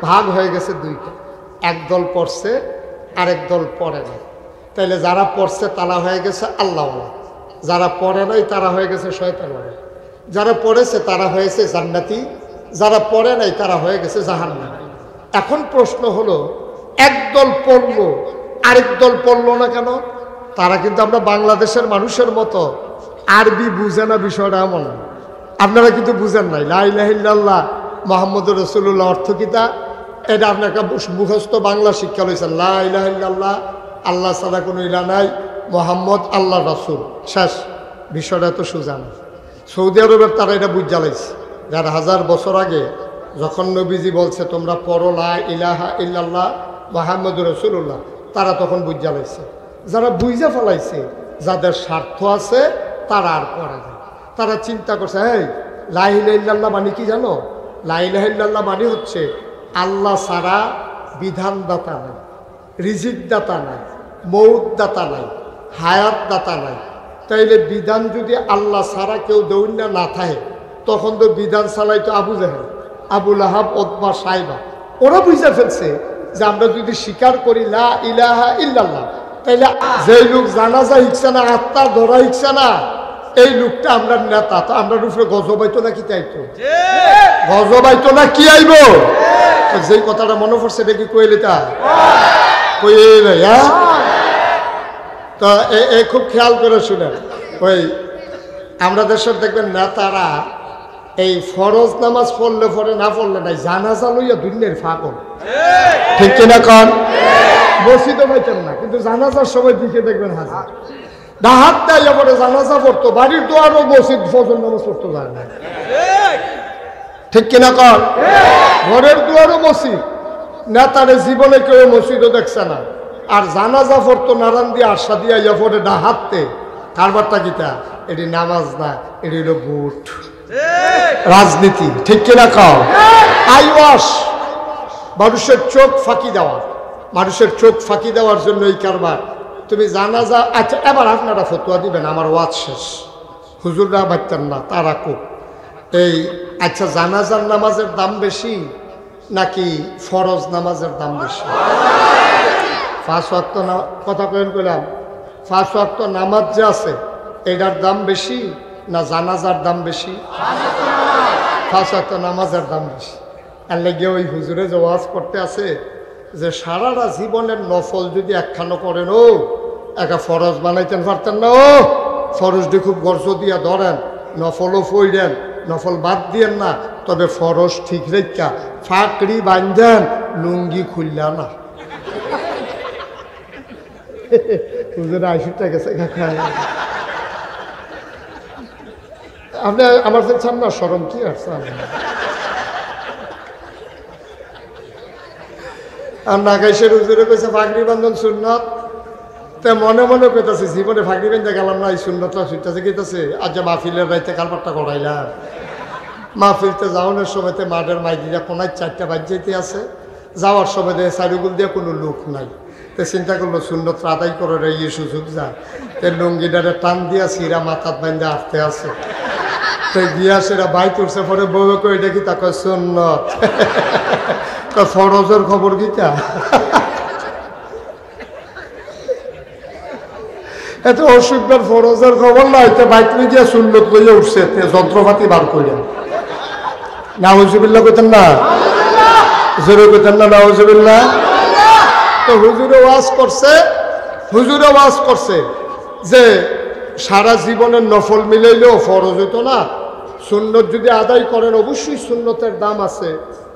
Speaker 1: ভাগ হয়ে গেছে দুইটা, একদল পড়ছে আরেক দল পড়ে না। তাইলে যারা পড়ছে তারা হয়ে গেছে আল্লাহওয়ালা, যারা পড়ে নাই তারা হয়ে গেছে শয়তানওয়ালা। যারা পড়েছে তারা হয়েছে জান্নাতি, যারা পড়ে নাই তারা হয়ে গেছে জাহান্নামী। এখন প্রশ্ন হলো, একদল পড়লো আরেক দল পড়লো না কেন? তারা কিন্তু আমরা বাংলাদেশের মানুষের মতো আরবি বুঝে না, বিষয়টা এমন না। আপনারা কিন্তু বুঝেন নাই লা ইলাহা ইল্লাল্লাহ মুহাম্মদুর রাসূলুল্লাহ অর্থ কিতা, এটা আপনি একটা মুখস্থ বাংলা শিক্ষা লইছেন। লা ইলাহা ইল্লাল্লাহ, আল্লাহ ছাড়া কোনো ইলাহ নাই, মুহাম্মদ আল্লাহ রাসূল, শেষ। বিষয়টা তো সোজা না। সৌদি আরবের তারা এটা বুঝ জ্বালাইছে। ১৫০০ বছর আগে যখন নবীজি বলছে তোমরা পড়ো লা ইলাহা ইল্লাল্লাহ মুহাম্মদুর রাসূলুল্লাহ, তারা তখন বুঝ জ্বালাইছে। যারা বুঝে ফেলাইছে, যাদের স্বার্থ আছে, তারা আর পড়ে না। তারা চিন্তা করছে, লা ইলাহা ইল্লাল্লাহ মানে কি জানো? লা ইলাহা ইল্লাল্লাহ মানে হচ্ছে আল্লাহ ছাড়া বিধানদাতা নাই, রিজিক দাতা নাই, মৌত দাতা নাই, হায়াত দাতা নাই। তাইলে বিধান যদি আল্লাহ ছাড়া কেউ দৌড়না না থাকে, তখন তো বিধান চালাইতো আবু জাহেল, আবু লাহাব, উতবা, সাইবা। ওরা বুঝে ফেলছে যে আমরা যদি স্বীকার করি লা ইলাহা ইল্লাল্লাহ, তাইলে যে লোক জানাজা হিকছে না, আত্মা ধরা হিকছে না, এই লোকটা আমরা নেতা, তো আমরা উপরে গজব আইতো না কি চাইতো? গজব আইতো না কি আইব? যেই কথাটা মনে পড়ছে দেখি কইলে তা কইলে, তো এই খুব খেয়াল করে শুনেন। ওই আমরা দেশের দেখবেন নেতারা এই ফরজ নামাজ পড়লে পড়ে, না পড়লে নাই, জানাজা লইয়া দুনিয়ার ফাঁকল, ঠিক কিনা কন? মসজিদও পাইতেন না, কিন্তু জানাজার সময় দিকে দেখবেন হাজার ডাহাত দেয় পরে জানাজা পড়তো, বাড়ির দোয়ারও মসজিদ ফজর নামাজ পড়তো যায় না, ঠিক কিনা কন? ঘরের দুয়ারও মসজিদ, নেতারে জীবনে কেউ মসজিদও দেখছে না। আর জানাজা পড়তো নারায়ণ দিয়ে আশা দিয়া ইয়া পরে ডাহাতে, কারবারটা কিতা? এটি নামাজ না, এটি হলো ভোট, রাজনীতি, ঠিক কিনা কও? আইওয়াস, মানুষের চোখ ফাঁকি দেওয়া, মানুষের চোখ ফাঁকি দেওয়ার জন্য এই কারবার। তুমি জানাজা, আচ্ছা এবার আপনারা ফতোয়া দিবেন, আমার ওয়াজ শেষ, হুজুররা বাচ্চান না, তারা খুব এই, আচ্ছা জানাজার নামাজের দাম বেশি নাকি ফরজ নামাজের দাম বেশি? 5 ওয়াক্ত কথা কইলাম, 5 ওয়াক্ত নামাজ যে আছে এটার দাম বেশি না জানাজার দাম বেশি? 5 ওয়াক্ত নামাজের দাম বেশি। এর লেগে ওই হুজুরে যে ওয়াজ করতে আছে যে সারাটা জীবনের নফল যদি একখানো করেন, ও একা ফরজ বানাইতেন পারতেন না? ও ফরজটি খুব গর্জ দিয়া ধরেন, নফলও ফইরেন, নফল বাদ দিয়েন না, তবে ফরজ ঠিক রেখা ফাঁকড়ি বান্ধেন, লুঙ্গি খুললা না। হুজুরে 80 টাকা আপনি আমার চান না, শরম কি আছে? আর নাগাইশের হুজুরে কইছে ফাঁকড়ি বান্ধন সুন্নত, তা মনে মনে কইতাছে জীবনে ফাঁকড়ি বান্ধে গেলাম না, এই সুন্নতটা ছুটতেছে গেতেছে। আজ যে মাহফিলের রাইতে কালপাটটা করাইলাম, মাহফিলতে যাওয়ানোর সময়তে মাঠের মাইদিরা কোনায় 4টা বাজ যেতে আছে, যাওয়ার সময় দিয়ে চারিগুল দিয়ে কোনো লোক নাই। তো চিন্তা করলো সুন্নত আদায় করে এই সুযোগ যা, তে লুঙ্গিটারে টান দিয়া সিরা মাথাত বান্ধে আসতে আছে। তো গিয়া সেরা বাই তুলছে, পরে বউ কই দেখি তাকে সুন্নত, তা ফরজের খবর কিটা? এত অসুখের ফরজের খবর নাই, তো বাইক নিয়ে গিয়ে সুন্নত লইয়া উঠছে, যন্ত্রপাতি বার করিয়া। নাউজুবিল্লাহ কইতেন না, জোরে কইতেন না নাউজুবিল্লাহ। তো হুজুরে ওয়াজ করছে যে সারা জীবনের নফল মিলাইলেও ফরজ হইতো না, সুন্নত যদি আদায় করেন অবশ্যই সুন্নতের দাম আছে,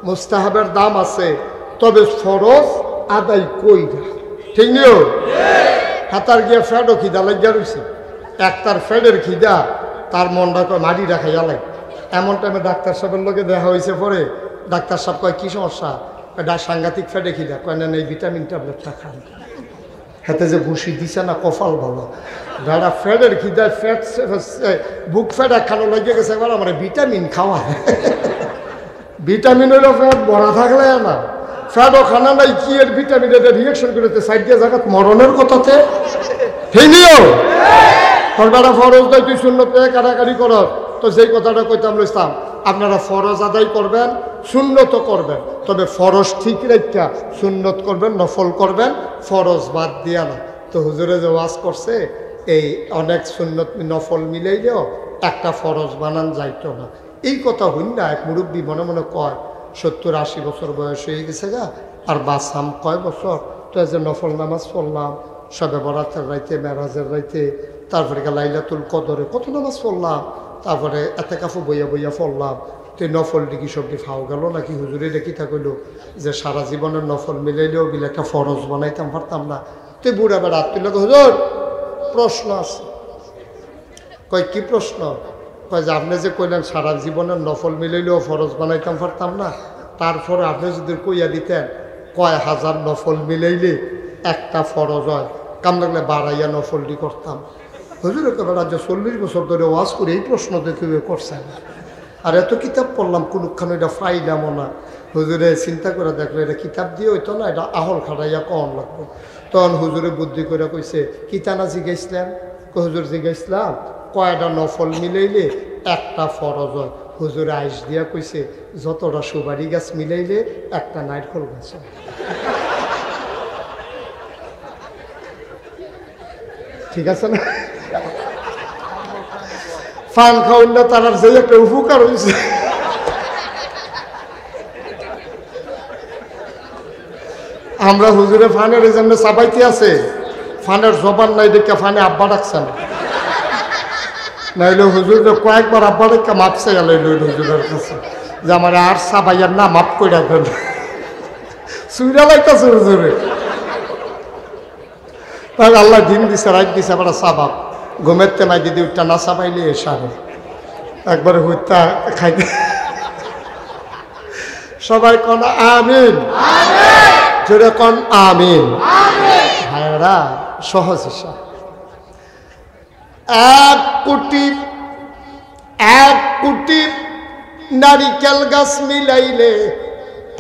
Speaker 1: মুস্তাহাবের দাম আছে, তবে ফরজ আদায় কইরা। ঠিক নিও হাতার গিয়া ফ্যাডও খিদা লাগিয়া রয়েছে, একটার ফ্যাডের খিদা তার মনটা কয় মাটি রাখাইয়া লাগে। এমন টাইমে ডাক্তার সাহেবের লোকে দেখা হয়েছে, পরে ডাক্তার সাহেব কয় কি সমস্যা, সাংঘাতিক ফ্যাডে খিদা, কয় না এই ভিটামিন ট্যাবলেটটা খান। হাতে যে ভুসি দিছে না কপাল ভালো, যারা ফ্যাডের খিদায় ফ্যাট বুক ফ্যাট একখানো লাগিয়ে গেছে, এবার আমার ভিটামিন খাওয়া। ভিটামিন হইলো ফ্যাট ভরা থাকলে না, ফ্যাটও খানা নাই, কি এর ভিটামিন এটা রিয়াকশন করতে সাইড দিয়ে জায়গা মরণের কথাতে। ঠিক নিও বেটা ফরজ দেয় তুই সুন্নত কাটাকাটি কর, তো যেই কথাটা কইতাম ইসলাম, আপনারা ফরজ আদায় করবেন, সুন্নত করবেন, তবে ফরজ ঠিক রেখা সুন্নত করবেন, নফল করবেন, ফরজ বাদ দিয়া না। তো হুজুরে যে ওয়াজ করছে এই অনেক সুন্নত নফল মিলাইলেও একটা ফরজ বানান যাইতো না, এই কথা হইন না। এক মুরব্বী মনে মনে কয় 70-80 বছর বয়স হয়ে গেছে গা, আর বাসাম কয় বছর, তো যে নফল নামাজ পড়লাম সবে বরাতের রাইতে, মেরাজের রাইতে, তারপরে লাইলাতুল কদরে কত নামাজ পড়লাম, তারপরে এতে কাফু বইয়া বইয়া পড়লাম, তো নফল ডিকি সবটি ফাও গেল নাকি? হুজুরে দেখি থাকইল যে সারা জীবনের নফল মিলাইলেও বিলে একটা ফরজ বানাইতাম পারতাম না। তুই বুড়া বেড়া তুই লোক হুজুর প্রশ্ন আছে। কয় কি প্রশ্ন? কয় যে আপনি যে কইলেন সারা জীবনের নফল মিলাইলেও ফরজ বানাইতাম পারতাম না, তারপরে আপনি যদি কইয়া দিতেন কয় হাজার নফল মিলাইলে একটা ফরজ হয়, কাম লাগলে বাড়াইয়া নফলটি করতাম। হুজুরে বেড়া যে 40 বছর ধরে ওয়াজ করে এই প্রশ্ন দেখে করছেন, আর এত কিতাব পড়লাম কোনখানে এটা ফাইলামও না। হুজুরে চিন্তা করে দেখলো এটা কিতাব দিয়ে হইতো না, এটা আহল খাটাইয়া কম লাগবে। তখন হুজুরে বুদ্ধি করে কইছে কিতানা জিগাইছিলাম, হুজুর জিগাইছিলাম কয়টা নফল মিলাইলে একটা ফরজ হয়। হুজুরে আইস দিয়া কইছে যতটা সুপারি গাছ মিলাইলে একটা নারকেল গাছ হয়। ঠিক আছে না? ফান খাওয়ান না তার যে একটা উপকার হয়েছে। আমরা হুজুরে ফানের জন্য চাপাইতে আছে, ফানের জবান নাই দেখে ফানে আব্বা ডাকছেন, নাইলে হুজুর কয়েকবার আব্বা ডেকে মাপ চাইয়া লইল হুজুরের কাছে যে আমার আর চাপাইয়ার না মাপ করে রাখবেন। সুইরা লাগতেছে হুজুরে। তাহলে আল্লাহ দিন দিছে রাত দিছে, আবার সাবাব ঘুমের তেমাই দিদি উঠটা না চাপাইলে সারে একবারে হুইতা খাইতে। সবাই কন আমিন, জোরে কন আমিন। ভাইরা সহজ হিসাব, 1 কোটি নারিকেল গাছ মিলাইলে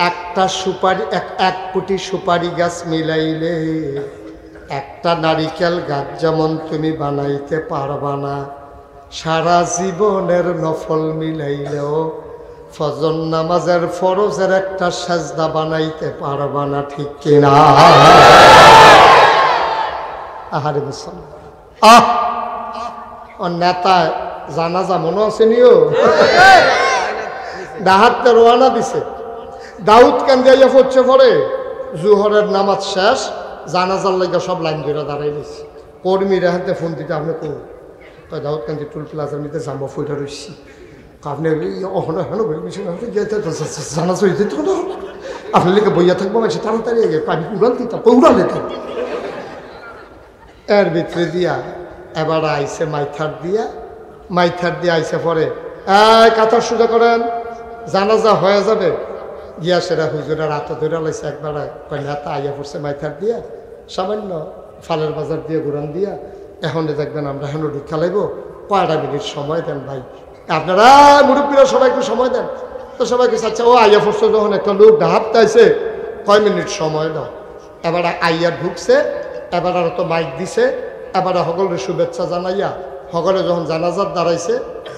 Speaker 1: একটা সুপারি, 1 কোটি সুপারি গাছ মিলাইলে একটা নারিকেল গাছ যেমন তুমি বানাইতে পারবা না, সারা জীবনের নফল মিলাইলেও ফজর নামাজের ফরজের একটা সাজদা বানাইতে পারবা না। ঠিক কিনা? আহারে মুসলমান, ও নেতা জানাজা মনে আছে নিও, ডাহাতে রোয়ানা দিছে, দাউদ কান্দিয়া পড়ছে, পরে জুহরের নামাজ শেষ, জানাজার লাগা সব লাইন ধরে দাঁড়াই দিচ্ছে। কর্মীরা হাতে ফোন দিতে আপনি কো দাউদ কান্দি টুল প্লাজার নিতে জামা ফুটা রয়েছি, আপনি জানাজা হইতে আপনার লিখে বইয়া থাকবো, মানুষ তাড়াতাড়ি পানি উড়াল দিতাম, উড়ালে থাকবো। এর ভিতরে দিয়া এবার আইসে মাইথার দিয়ে আইসে পরে কাতার সোজা করেন, জানাজা হয়ে যাবে। গিয়া সেরা হুজুরের হাতে ধরে লাইছে, একবার নেতা আইয়া পড়ছে মাইথার দিয়া, সামান্য ফালের বাজার দিয়ে ঘুরান দিয়া, এখন দেখবেন আমরা এখন ঢুকা লাগব, কয়টা মিনিট সময় দেন ভাই, আপনারা মুরব্বীরা সবাই একটু সময় দেন। তো সবাইকে আচ্ছা ও আইয়া পড়ছে যখন একটা লোক ডাহাতে আইছে, কয় মিনিট সময় দাও। এবার আইয়া ঢুকছে, এবার আর তো মাইক দিছে, এবার সকলের শুভেচ্ছা জানাইয়া সকলে যখন জানাজার দাঁড়াইছে,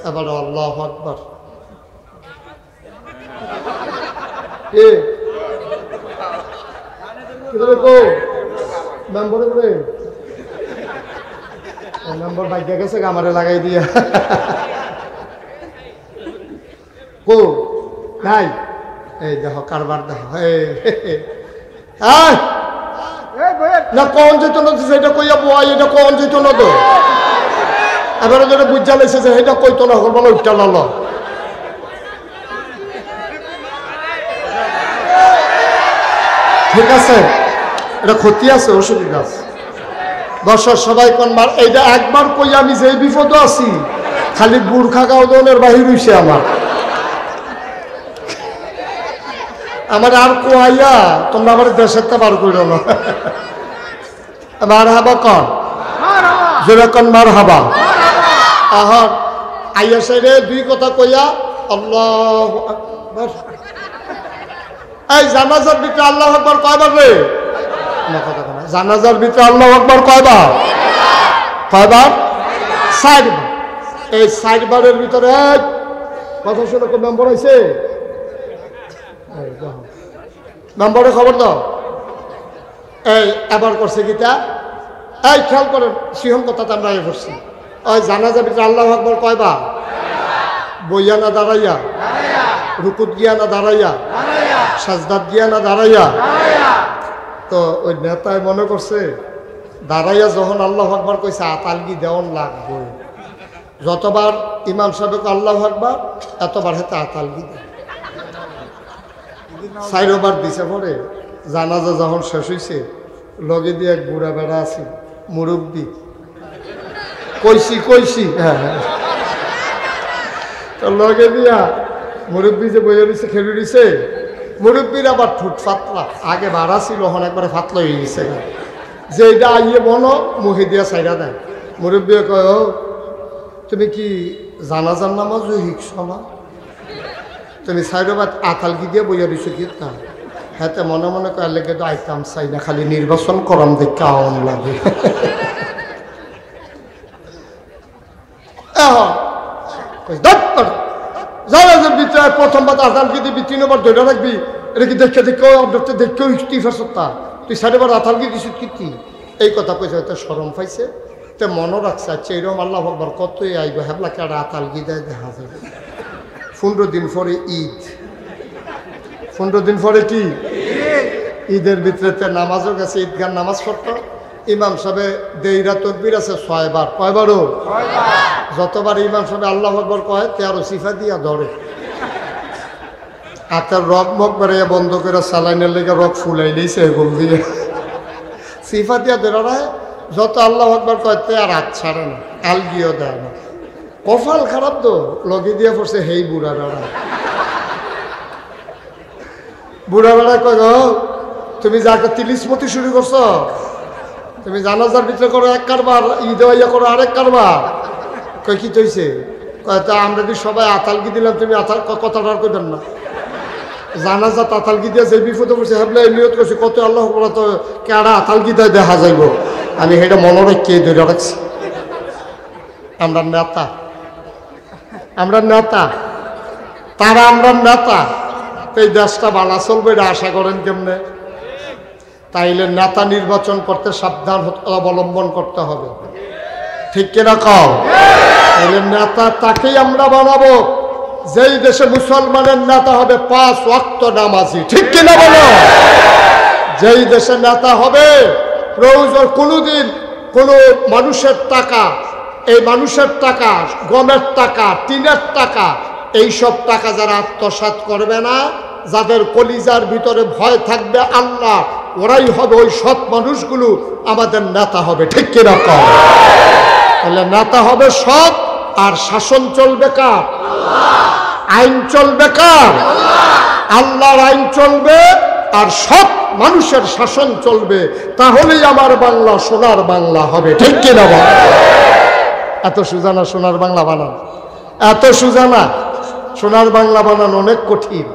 Speaker 1: এবার আল্লাহু আকবার। নম্বর বাইকে গেছে আমারে লাগাই দিয়া ও নাই এই দেখো কারবার দেখো না কখন যেত না সেটা কইয়া বয় এটা কখন যেত না তো এবারে যেটা বুঝা লাগছে যে সেটা কইতো না বলো উঠটা লাল ঠিক আছে এটা ক্ষতি আছে অসুবিধা আছে দর্শক সবাই কোন মার এইটা একবার কই আমি যে বিপদে আছি খালি বুর্খা গাউদনের বাহির হইছে আমার আর কোয়াইয়া তোমরা আমার দেশের তা বার করো না মার হাবা কন যেরকম মার হাবা আহর আইয়া সাইডে দুই কথা কইয়া আল্লাহু আকবার এই জানাজার ভিতরে আল্লাহু আকবার কয়বার রে না কথা না জানাজার ভিতরে আল্লাহু আকবার কয়বার কয়বার 6 বার এই 6 বারের ভিতরে কথা শুনে কোন নম্বর আইছে নম্বরে খবর দাও এই এবার করছে গীতা এই খেয়াল করেন সিংহম কথাটা আমরা আগে করছি ওই জানাজার ভিতরে আল্লাহু আকবার কয়বার বইয়া না দাঁড়াইয়া রুকুত গিয়া না দাঁড়াইয়া সাজদাত গিয়া না দাঁড়াইয়া তো ওই নেতায় মনে করছে দাঁড়াইয়া যখন আল্লাহু আকবার কইছে আতালগি দেওয়ান লাগবে যতবার ইমাম সাহেবকে আল্লাহু আকবার এতবার হাতে আতালগি দেয় 4 বার দিছে পরে জানাজা যখন শেষ হইছে লগে দিয়ে এক বুড়া বেড়া আছে মুরব্বী কইছি হ্যাঁ তো লগে দিয়া মুরব্বী যে বইয়া দিছে খেলে দিছে মুরব্বীর আবার ঠুট ফাতলা আগে ভাড়া ছিল এখন একবারে ফাতলা হয়ে গেছে যে এটা আইয়ে বনো মুখে দিয়া সাইডা দেয় মুরব্বী কয় ও তুমি কি জানাজার নামাজও শিখছ না তুমি 4 বার আতালগি দিয়ে বইয়া দিছো কি তা হ্যাঁ মনে মনে কয় লেগে তো আইতাম চাই না খালি নির্বাচন করাম দেখে আওয়াম লাগে জানাজার ভিতরে প্রথমবার আতালগি দিবি 3 বার ধরে রাখবি এটা কি দেখে দেখেও ইস্তিফার সত্তা তুই 4 বার আতালগি দিস কি এই কথা কইছে হয়তো শরম পাইছে তে মনে রাখছে আচ্ছা এরকম আল্লাহু আকবার কতই আইব হেবলা কেডা আতালগি দেয় দেখা যাবে 15 দিন পরে ঈদ 15 দিন পরে কি ঈদের ভিতরে নামাজও গেছে ঈদগার নামাজ পড়তো ইমাম সাহেব দেইরা তকবীর আছে 6 বার কয়বারও 6 বার যতবার ইমাম সাহেব আল্লাহু আকবার কয় 13 সিফা দিয়া ধরে আতার রক মক বাড়িয়া বন্ধ করে সালাইনের লেগে রক ফুলাই দিয়েছে এগুল দিয়ে সিফা দিয়া ধরে যত আল্লাহু আকবার কয় আর হাত ছাড়ে না আলগিও দেয় না কপাল খারাপ তো লগে দিয়ে পড়ছে হেই বুড়া বেড়া কয় গো তুমি যাকে তিলিসমতি শুরু করছো তুমি জানাজার ভিতরে করো এক কারবার ঈদ হইয়া করো আরেক কারবার কয় কি তৈছে কয় তা আমরা যদি সবাই আতালগি দিলাম তুমি কথাটা আর কইবেন না জানাজা আতালগি দিয়ে যে বিপদে পড়ছে হাবলে নিয়ত করছে কত আল্লাহ তো কেডা আতালগি দেয় দেখা যাইব আমি সেটা মনে রেখে ধরে রাখছি আমরা নেতা তারা আমরা নেতা এই দেশটা ভালো চলবে এটা আশা করেন কেমনে তাইলে নেতা নির্বাচন করতে সাবধান অবলম্বন করতে হবে ঠিক কিনা কও তাইলে নেতা তাকেই আমরা বানাবো যেই দেশে মুসলমানের নেতা হবে 5 ওয়াক্ত নামাজি ঠিক কিনা বলো যেই দেশে নেতা হবে প্রয়োজন কোনোদিন কোনো মানুষের টাকা এই মানুষের টাকা গমের টাকা টিনের টাকা এইসব টাকা যারা আত্মসাৎ করবে না যাদের কলিজার ভিতরে ভয় থাকবে আল্লাহ ওরাই হবে ওই সৎ মানুষগুলো আমাদের নেতা হবে ঠিক কিনা কও তাহলে নেতা হবে সৎ আর শাসন চলবে কার আইন চলবে কার আল্লাহর আইন চলবে আর সৎ মানুষের শাসন চলবে তাহলেই আমার বাংলা সোনার বাংলা হবে ঠিক কিনা বল এত সুজানা সোনার বাংলা বানান এত সুজানা সোনার বাংলা বানানো অনেক কঠিন